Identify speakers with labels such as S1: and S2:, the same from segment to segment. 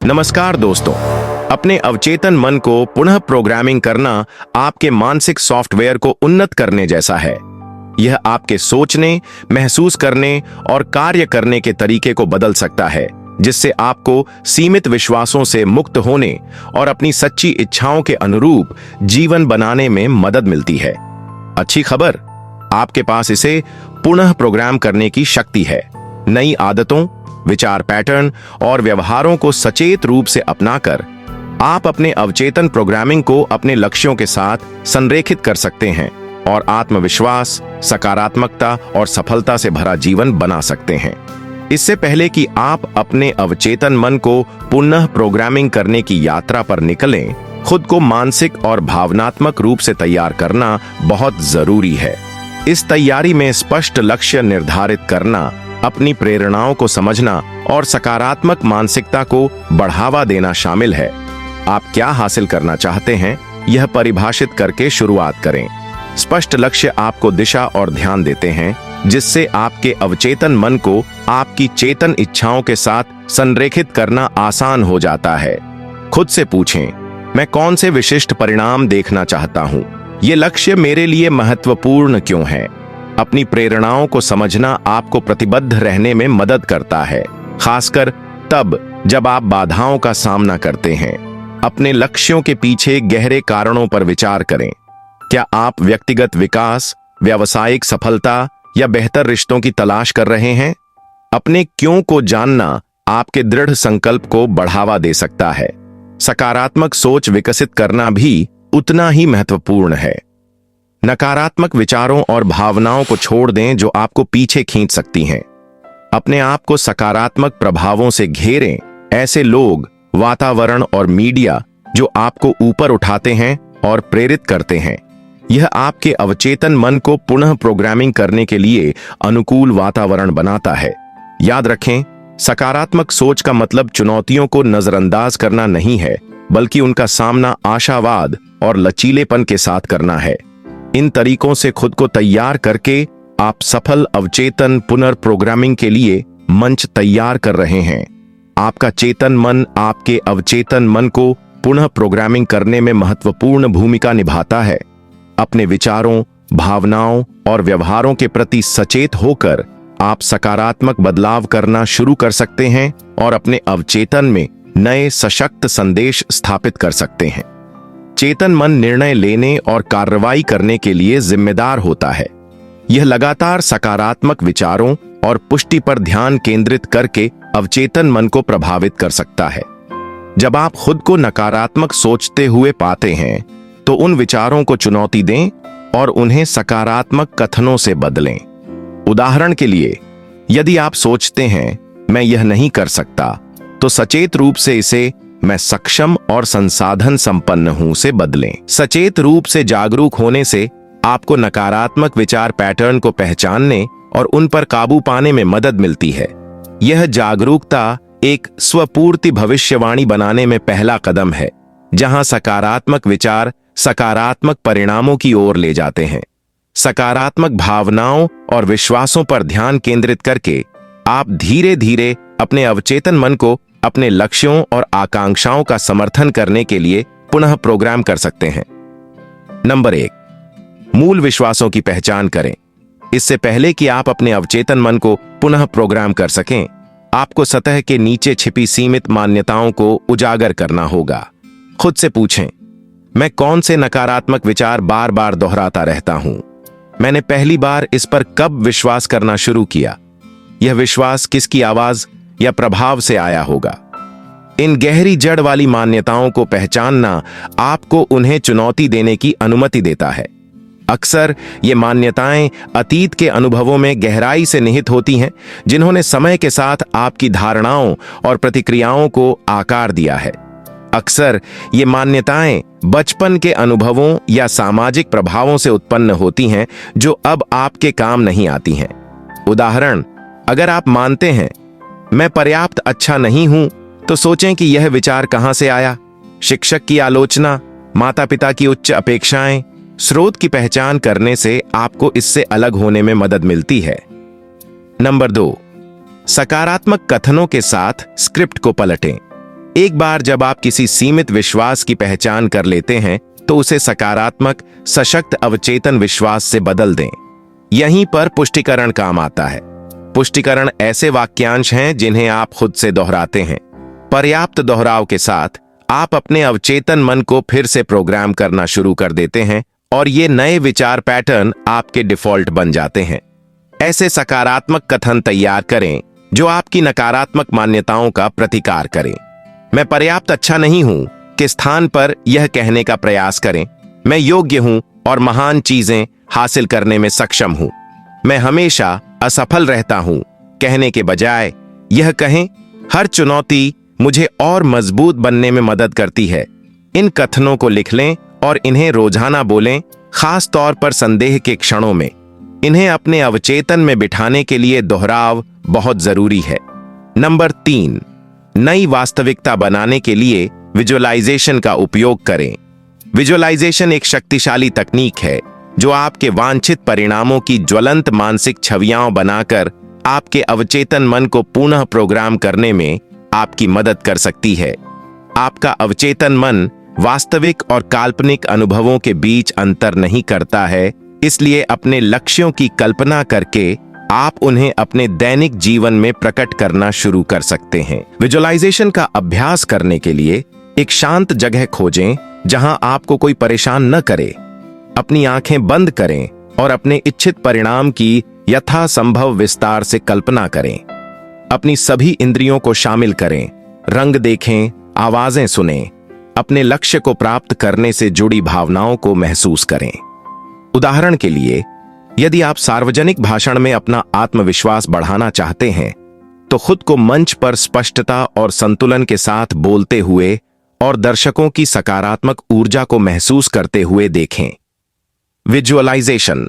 S1: नमस्कार दोस्तों। अपने अवचेतन मन को पुनः प्रोग्रामिंग करना आपके मानसिक सॉफ्टवेयर को उन्नत करने जैसा है। यह आपके सोचने, महसूस करने और कार्य करने के तरीके को बदल सकता है, जिससे आपको सीमित विश्वासों से मुक्त होने और अपनी सच्ची इच्छाओं के अनुरूप जीवन बनाने में मदद मिलती है। अच्छी खबर, आपके पास इसे पुनः प्रोग्राम करने की शक्ति है। नई आदतों, विचार पैटर्न और व्यवहारों को सचेत रूप से अपनाकर आप अपने अवचेतन प्रोग्रामिंग को अपने लक्ष्यों के साथ संरेखित कर सकते हैं और आत्मविश्वास, सकारात्मकता और सफलता से भरा जीवन बना सकते हैं। इससे पहले कि आप अपने अवचेतन मन को पुनः प्रोग्रामिंग करने की यात्रा पर निकलें, खुद को मानसिक और भावनात्मक रूप से तैयार करना बहुत जरूरी है। इस तैयारी में स्पष्ट लक्ष्य निर्धारित करना, अपनी प्रेरणाओं को समझना और सकारात्मक मानसिकता को बढ़ावा देना शामिल है। आप क्या हासिल करना चाहते हैं, यह परिभाषित करके शुरुआत करें। स्पष्ट लक्ष्य आपको दिशा और ध्यान देते हैं, जिससे आपके अवचेतन मन को आपकी चेतन इच्छाओं के साथ संरेखित करना आसान हो जाता है। खुद से पूछें, मैं कौन से विशिष्ट परिणाम देखना चाहता हूं? ये लक्ष्य मेरे लिए महत्वपूर्ण क्यों है? अपनी प्रेरणाओं को समझना आपको प्रतिबद्ध रहने में मदद करता है, खासकर तब जब आप बाधाओं का सामना करते हैं। अपने लक्ष्यों के पीछे गहरे कारणों पर विचार करें। क्या आप व्यक्तिगत विकास, व्यावसायिक सफलता या बेहतर रिश्तों की तलाश कर रहे हैं? अपने क्यों को जानना आपके दृढ़ संकल्प को बढ़ावा दे सकता है। सकारात्मक सोच विकसित करना भी उतना ही महत्वपूर्ण है। नकारात्मक विचारों और भावनाओं को छोड़ दें जो आपको पीछे खींच सकती हैं। अपने आप को सकारात्मक प्रभावों से घेरें, ऐसे लोग, वातावरण और मीडिया जो आपको ऊपर उठाते हैं और प्रेरित करते हैं। यह आपके अवचेतन मन को पुनः प्रोग्रामिंग करने के लिए अनुकूल वातावरण बनाता है। याद रखें, सकारात्मक सोच का मतलब चुनौतियों को नजरअंदाज करना नहीं है, बल्कि उनका सामना आशावाद और लचीलेपन के साथ करना है। इन तरीकों से खुद को तैयार करके आप सफल अवचेतन पुनर्प्रोग्रामिंग के लिए मंच तैयार कर रहे हैं। आपका चेतन मन आपके अवचेतन मन को पुनः प्रोग्रामिंग करने में महत्वपूर्ण भूमिका निभाता है। अपने विचारों, भावनाओं और व्यवहारों के प्रति सचेत होकर आप सकारात्मक बदलाव करना शुरू कर सकते हैं और अपने अवचेतन में नए सशक्त संदेश स्थापित कर सकते हैं। चेतन मन निर्णय लेने और कार्रवाई करने के लिए जिम्मेदार होता है। यह लगातार सकारात्मक विचारों और पुष्टि पर ध्यान केंद्रित करके अवचेतन मन को प्रभावित कर सकता है। जब आप खुद को नकारात्मक सोचते हुए पाते हैं, तो उन विचारों को चुनौती दें और उन्हें सकारात्मक कथनों से बदलें। उदाहरण के लिए, यदि आप सोचते हैं मैं यह नहीं कर सकता, तो सचेत रूप से इसे मैं सक्षम और संसाधन संपन्न हूं से बदलें। सचेत रूप से जागरूक होने से आपको नकारात्मक विचार पैटर्न को पहचानने और उन पर काबू पाने में मदद मिलती है। यह जागरूकता एक स्वपूर्ति भविष्यवाणी बनाने में पहला कदम है, जहां सकारात्मक विचार सकारात्मक परिणामों की ओर ले जाते हैं। सकारात्मक भावनाओं और विश्वासों पर ध्यान केंद्रित करके आप धीरे धीरे अपने अवचेतन मन को अपने लक्ष्यों और आकांक्षाओं का समर्थन करने के लिए पुनः प्रोग्राम कर सकते हैं। नंबर 1, मूल विश्वासों की पहचान करें। इससे पहले कि आप अपने अवचेतन मन को पुनः प्रोग्राम कर सकें, आपको सतह के नीचे छिपी सीमित मान्यताओं को उजागर करना होगा। खुद से पूछें, मैं कौन से नकारात्मक विचार बार बार दोहराता रहता हूं? मैंने पहली बार इस पर कब विश्वास करना शुरू किया? यह विश्वास किसकी आवाज या प्रभाव से आया होगा? इन गहरी जड़ वाली मान्यताओं को पहचानना आपको उन्हें चुनौती देने की अनुमति देता है। अक्सर ये मान्यताएं अतीत के अनुभवों में गहराई से निहित होती हैं, जिन्होंने समय के साथ आपकी धारणाओं और प्रतिक्रियाओं को आकार दिया है। अक्सर ये मान्यताएं बचपन के अनुभवों या सामाजिक प्रभावों से उत्पन्न होती हैं, जो अब आपके काम नहीं आती हैं। उदाहरण, अगर आप मानते हैं मैं पर्याप्त अच्छा नहीं हूं, तो सोचें कि यह विचार कहां से आया। शिक्षक की आलोचना, माता पिता की उच्च अपेक्षाएं, स्रोत की पहचान करने से आपको इससे अलग होने में मदद मिलती है। नंबर 2, सकारात्मक कथनों के साथ स्क्रिप्ट को पलटें। एक बार जब आप किसी सीमित विश्वास की पहचान कर लेते हैं तो उसे सकारात्मक, सशक्त अवचेतन विश्वास से बदल दें। यहीं पर पुष्टिकरण काम आता है। पुष्टिकरण ऐसे वाक्यांश हैं जिन्हें आप खुद से दोहराते हैं। पर्याप्त दोहराव के साथ आप अपने अवचेतन मन को फिर से प्रोग्राम करना शुरू कर देते हैं और ये नए विचार पैटर्न आपके डिफॉल्ट बन जाते हैं। ऐसे सकारात्मक कथन तैयार करें जो आपकी नकारात्मक मान्यताओं का प्रतिकार करें। मैं पर्याप्त अच्छा नहीं हूं के स्थान पर यह कहने का प्रयास करें, मैं योग्य हूं और महान चीजें हासिल करने में सक्षम हूं। मैं हमेशा असफल रहता हूं कहने के बजाय यह कहें, हर चुनौती मुझे और मजबूत बनने में मदद करती है। इन कथनों को लिख लें और इन्हें रोजाना बोलें, खास तौर पर संदेह के क्षणों में। इन्हें अपने अवचेतन में बिठाने के लिए दोहराव बहुत जरूरी है। नंबर 3, नई वास्तविकता बनाने के लिए विजुअलाइजेशन का उपयोग करें। विजुअलाइजेशन एक शक्तिशाली तकनीक है जो आपके वांछित परिणामों की ज्वलंत मानसिक छवियां बनाकर आपके अवचेतन मन को पुनः प्रोग्राम करने में आपकी मदद कर सकती है। आपका अवचेतन मन वास्तविक और काल्पनिक अनुभवों के बीच अंतर नहीं करता है, इसलिए अपने लक्ष्यों की कल्पना करके आप उन्हें अपने दैनिक जीवन में प्रकट करना शुरू कर सकते हैं। विजुअलाइजेशन का अभ्यास करने के लिए एक शांत जगह खोजें जहां आपको कोई परेशान न करे। अपनी आंखें बंद करें और अपने इच्छित परिणाम की यथासंभव विस्तार से कल्पना करें। अपनी सभी इंद्रियों को शामिल करें, रंग देखें, आवाजें सुनें, अपने लक्ष्य को प्राप्त करने से जुड़ी भावनाओं को महसूस करें। उदाहरण के लिए, यदि आप सार्वजनिक भाषण में अपना आत्मविश्वास बढ़ाना चाहते हैं तो खुद को मंच पर स्पष्टता और संतुलन के साथ बोलते हुए और दर्शकों की सकारात्मक ऊर्जा को महसूस करते हुए देखें। विजुअलाइजेशन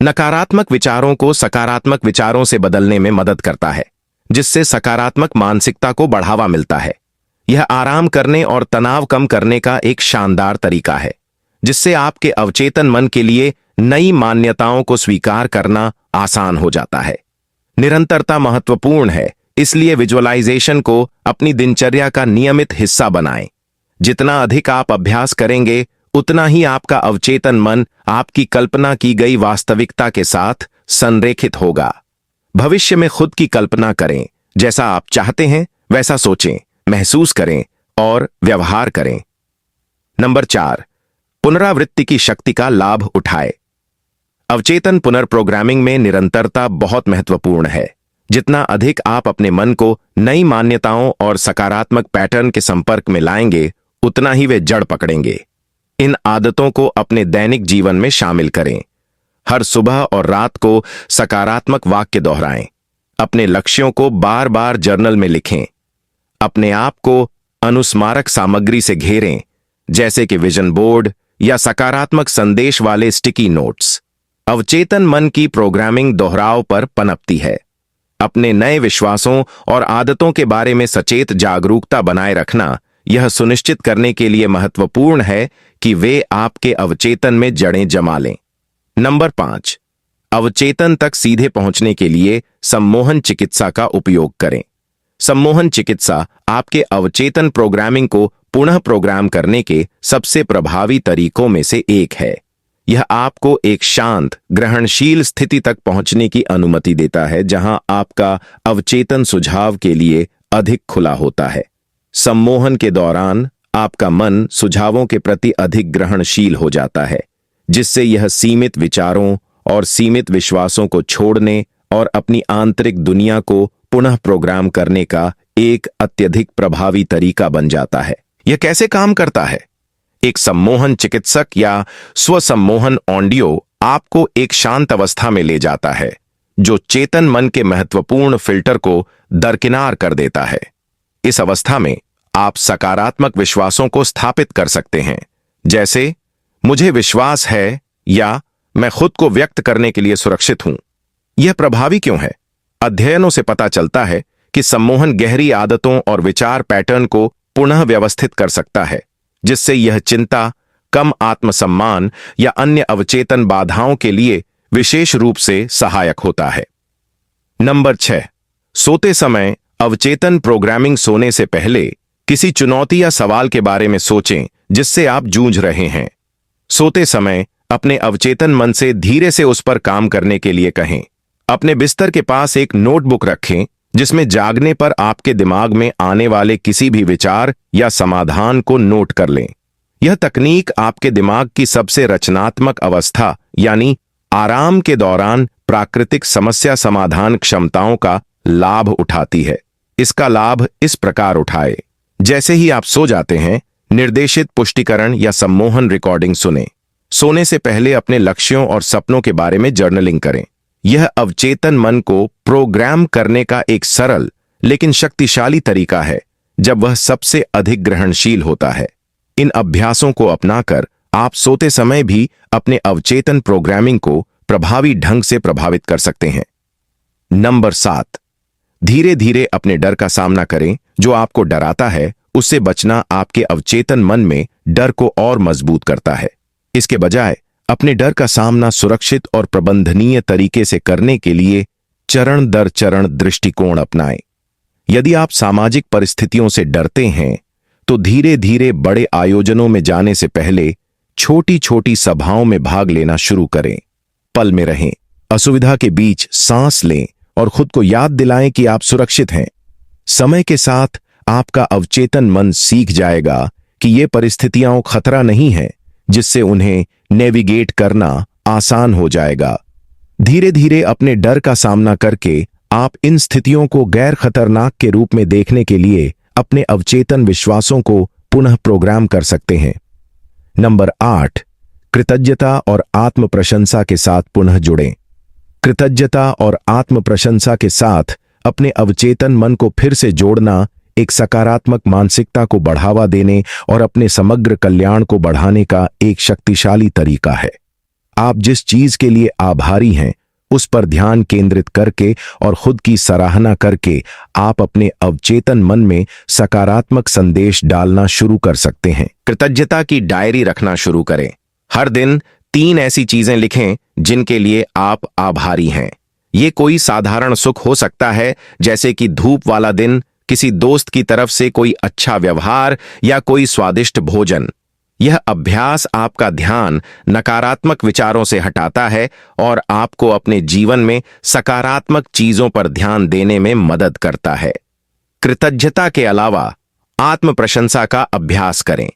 S1: नकारात्मक विचारों को सकारात्मक विचारों से बदलने में मदद करता है, जिससे सकारात्मक मानसिकता को बढ़ावा मिलता है। यह आराम करने और तनाव कम करने का एक शानदार तरीका है, जिससे आपके अवचेतन मन के लिए नई मान्यताओं को स्वीकार करना आसान हो जाता है। निरंतरता महत्वपूर्ण है, इसलिए विजुअलाइजेशन को अपनी दिनचर्या का नियमित हिस्सा बनाएं। जितना अधिक आप अभ्यास करेंगे, उतना ही आपका अवचेतन मन आपकी कल्पना की गई वास्तविकता के साथ संरेखित होगा। भविष्य में खुद की कल्पना करें, जैसा आप चाहते हैं वैसा सोचें, महसूस करें और व्यवहार करें। नंबर 4, पुनरावृत्ति की शक्ति का लाभ उठाएं। अवचेतन पुनर्प्रोग्रामिंग में निरंतरता बहुत महत्वपूर्ण है। जितना अधिक आप अपने मन को नई मान्यताओं और सकारात्मक पैटर्न के संपर्क में लाएंगे, उतना ही वे जड़ पकड़ेंगे। इन आदतों को अपने दैनिक जीवन में शामिल करें। हर सुबह और रात को सकारात्मक वाक्य दोहराएं। अपने लक्ष्यों को बार बार जर्नल में लिखें। अपने आप को अनुस्मारक सामग्री से घेरें, जैसे कि विजन बोर्ड या सकारात्मक संदेश वाले स्टिकी नोट्स। अवचेतन मन की प्रोग्रामिंग दोहराव पर पनपती है। अपने नए विश्वासों और आदतों के बारे में सचेत जागरूकता बनाए रखना यह सुनिश्चित करने के लिए महत्वपूर्ण है कि वे आपके अवचेतन में जड़ें जमा लें। नंबर 5, अवचेतन तक सीधे पहुंचने के लिए सम्मोहन चिकित्सा का उपयोग करें। सम्मोहन चिकित्सा आपके अवचेतन प्रोग्रामिंग को पुनः प्रोग्राम करने के सबसे प्रभावी तरीकों में से एक है। यह आपको एक शांत, ग्रहणशील स्थिति तक पहुंचने की अनुमति देता है, जहां आपका अवचेतन सुझाव के लिए अधिक खुला होता है। सम्मोहन के दौरान आपका मन सुझावों के प्रति अधिक ग्रहणशील हो जाता है, जिससे यह सीमित विचारों और सीमित विश्वासों को छोड़ने और अपनी आंतरिक दुनिया को पुनः प्रोग्राम करने का एक अत्यधिक प्रभावी तरीका बन जाता है। यह कैसे काम करता है? एक सम्मोहन चिकित्सक या स्वसम्मोहन ऑडियो आपको एक शांत अवस्था में ले जाता है, जो चेतन मन के महत्वपूर्ण फिल्टर को दरकिनार कर देता है। इस अवस्था में आप सकारात्मक विश्वासों को स्थापित कर सकते हैं, जैसे मुझे विश्वास है या मैं खुद को व्यक्त करने के लिए सुरक्षित हूं। यह प्रभावी क्यों है? अध्ययनों से पता चलता है कि सम्मोहन गहरी आदतों और विचार पैटर्न को पुनः व्यवस्थित कर सकता है, जिससे यह चिंता, कम आत्मसम्मान या अन्य अवचेतन बाधाओं के लिए विशेष रूप से सहायक होता है। नंबर 6, सोते समय अवचेतन प्रोग्रामिंग। सोने से पहले किसी चुनौती या सवाल के बारे में सोचें जिससे आप जूझ रहे हैं। सोते समय अपने अवचेतन मन से धीरे से उस पर काम करने के लिए कहें। अपने बिस्तर के पास एक नोटबुक रखें जिसमें जागने पर आपके दिमाग में आने वाले किसी भी विचार या समाधान को नोट कर लें। यह तकनीक आपके दिमाग की सबसे रचनात्मक अवस्था यानी आराम के दौरान प्राकृतिक समस्या समाधान क्षमताओं का लाभ उठाती है। इसका लाभ इस प्रकार उठाए। जैसे ही आप सो जाते हैं, निर्देशित पुष्टिकरण या सम्मोहन रिकॉर्डिंग सुने। सोने से पहले अपने लक्ष्यों और सपनों के बारे में जर्नलिंग करें। यह अवचेतन मन को प्रोग्राम करने का एक सरल लेकिन शक्तिशाली तरीका है जब वह सबसे अधिक ग्रहणशील होता है। इन अभ्यासों को अपनाकर आप सोते समय भी अपने अवचेतन प्रोग्रामिंग को प्रभावी ढंग से प्रभावित कर सकते हैं। नंबर 7, धीरे धीरे अपने डर का सामना करें। जो आपको डराता है उससे बचना आपके अवचेतन मन में डर को और मजबूत करता है। इसके बजाय अपने डर का सामना सुरक्षित और प्रबंधनीय तरीके से करने के लिए चरण दर चरण दृष्टिकोण अपनाएं। यदि आप सामाजिक परिस्थितियों से डरते हैं तो धीरे धीरे बड़े आयोजनों में जाने से पहले छोटी छोटी सभाओं में भाग लेना शुरू करें। पल में रहें, असुविधा के बीच सांस लें और खुद को याद दिलाएं कि आप सुरक्षित हैं। समय के साथ आपका अवचेतन मन सीख जाएगा कि ये परिस्थितियां खतरा नहीं है, जिससे उन्हें नेविगेट करना आसान हो जाएगा। धीरे धीरे अपने डर का सामना करके आप इन स्थितियों को गैर खतरनाक के रूप में देखने के लिए अपने अवचेतन विश्वासों को पुनः प्रोग्राम कर सकते हैं। नंबर 8, कृतज्ञता और आत्म प्रशंसा के साथ पुनः जुड़ें। कृतज्ञता और आत्म प्रशंसा के साथ अपने अवचेतन मन को फिर से जोड़ना एक सकारात्मक मानसिकता को बढ़ावा देने और अपने समग्र कल्याण को बढ़ाने का एक शक्तिशाली तरीका है। आप जिस चीज के लिए आभारी हैं उस पर ध्यान केंद्रित करके और खुद की सराहना करके आप अपने अवचेतन मन में सकारात्मक संदेश डालना शुरू कर सकते हैं। कृतज्ञता की डायरी रखना शुरू करें। हर दिन 3 ऐसी चीजें लिखें जिनके लिए आप आभारी हैं। ये कोई साधारण सुख हो सकता है, जैसे कि धूप वाला दिन, किसी दोस्त की तरफ से कोई अच्छा व्यवहार या कोई स्वादिष्ट भोजन। यह अभ्यास आपका ध्यान नकारात्मक विचारों से हटाता है और आपको अपने जीवन में सकारात्मक चीजों पर ध्यान देने में मदद करता है। कृतज्ञता के अलावा आत्म प्रशंसा का अभ्यास करें।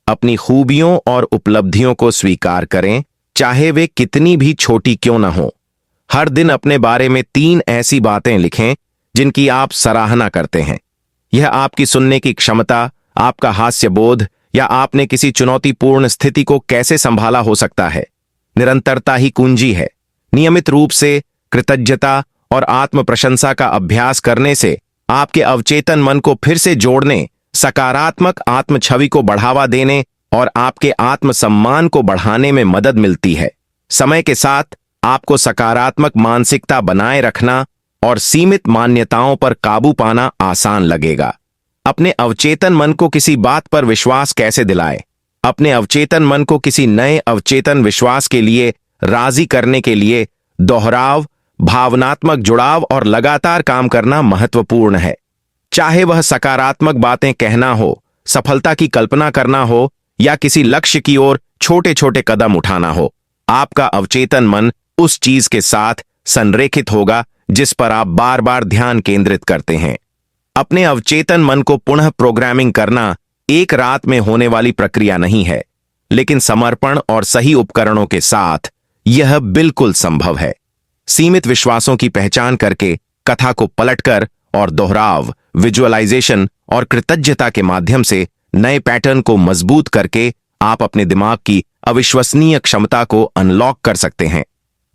S1: अपनी खूबियों और उपलब्धियों को स्वीकार करें, चाहे वे कितनी भी छोटी क्यों न हो। हर दिन अपने बारे में 3 ऐसी बातें लिखें जिनकी आप सराहना करते हैं। यह आपकी सुनने की क्षमता, आपका हास्य बोध या आपने किसी चुनौतीपूर्ण स्थिति को कैसे संभाला हो सकता है। निरंतरता ही कुंजी है। नियमित रूप से कृतज्ञता और आत्म प्रशंसा का अभ्यास करने से आपके अवचेतन मन को फिर से जोड़ने, सकारात्मक आत्म छवि को बढ़ावा देने और आपके आत्म सम्मान को बढ़ाने में मदद मिलती है। समय के साथ आपको सकारात्मक मानसिकता बनाए रखना और सीमित मान्यताओं पर काबू पाना आसान लगेगा। अपने अवचेतन मन को किसी बात पर विश्वास कैसे दिलाएं? अपने अवचेतन मन को किसी नए अवचेतन विश्वास के लिए राजी करने के लिए दोहराव, भावनात्मक जुड़ाव और लगातार काम करना महत्वपूर्ण है। चाहे वह सकारात्मक बातें कहना हो, सफलता की कल्पना करना हो या किसी लक्ष्य की ओर छोटे छोटे कदम उठाना हो, आपका अवचेतन मन उस चीज के साथ संरेखित होगा जिस पर आप बार बार ध्यान केंद्रित करते हैं। अपने अवचेतन मन को पुनः प्रोग्रामिंग करना एक रात में होने वाली प्रक्रिया नहीं है, लेकिन समर्पण और सही उपकरणों के साथ यह बिल्कुल संभव है। सीमित विश्वासों की पहचान करके, कथा को पलटकर और दोहराव, विजुअलाइजेशन और कृतज्ञता के माध्यम से नए पैटर्न को मजबूत करके आप अपने दिमाग की अविश्वसनीय क्षमता को अनलॉक कर सकते हैं।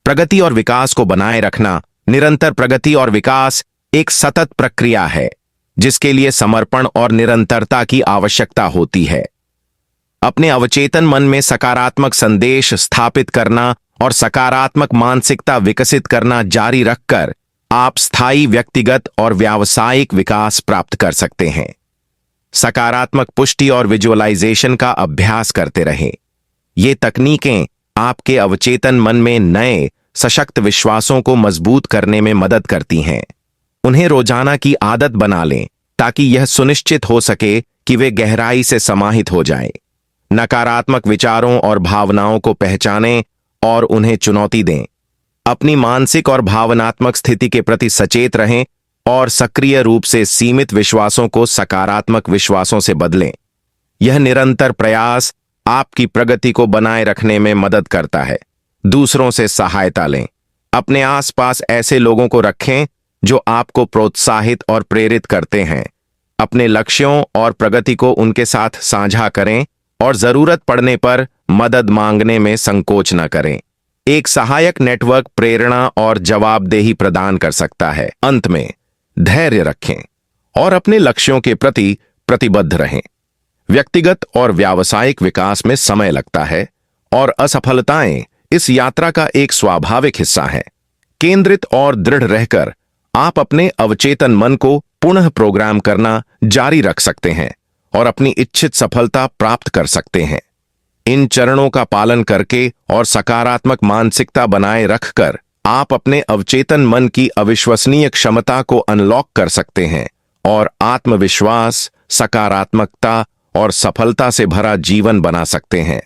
S1: प्रगति और विकास को बनाए रखना, निरंतर प्रगति और विकास एक सतत प्रक्रिया है जिसके लिए समर्पण और निरंतरता की आवश्यकता होती है। अपने अवचेतन मन में सकारात्मक संदेश स्थापित करना और सकारात्मक मानसिकता विकसित करना जारी रखकर आप स्थायी व्यक्तिगत और व्यावसायिक विकास प्राप्त कर सकते हैं। सकारात्मक पुष्टि और विजुअलाइजेशन का अभ्यास करते रहें। ये तकनीकें आपके अवचेतन मन में नए सशक्त विश्वासों को मजबूत करने में मदद करती हैं। उन्हें रोजाना की आदत बना लें ताकि यह सुनिश्चित हो सके कि वे गहराई से समाहित हो जाएं। नकारात्मक विचारों और भावनाओं को पहचानें और उन्हें चुनौती दें। अपनी मानसिक और भावनात्मक स्थिति के प्रति सचेत रहें और सक्रिय रूप से सीमित विश्वासों को सकारात्मक विश्वासों से बदलें। यह निरंतर प्रयास आपकी प्रगति को बनाए रखने में मदद करता है। दूसरों से सहायता लें। अपने आसपास ऐसे लोगों को रखें जो आपको प्रोत्साहित और प्रेरित करते हैं। अपने लक्ष्यों और प्रगति को उनके साथ साझा करें और जरूरत पड़ने पर मदद मांगने में संकोच न करें। एक सहायक नेटवर्क प्रेरणा और जवाबदेही प्रदान कर सकता है। अंत में धैर्य रखें और अपने लक्ष्यों के प्रति प्रतिबद्ध रहें। व्यक्तिगत और व्यावसायिक विकास में समय लगता है और असफलताएं इस यात्रा का एक स्वाभाविक हिस्सा है। केंद्रित और दृढ़ रहकर आप अपने अवचेतन मन को पुनः प्रोग्राम करना जारी रख सकते हैं और अपनी इच्छित सफलता प्राप्त कर सकते हैं। इन चरणों का पालन करके और सकारात्मक मानसिकता बनाए रखकर आप अपने अवचेतन मन की अविश्वसनीय क्षमता को अनलॉक कर सकते हैं और आत्मविश्वास, सकारात्मकता और सफलता से भरा जीवन बना सकते हैं।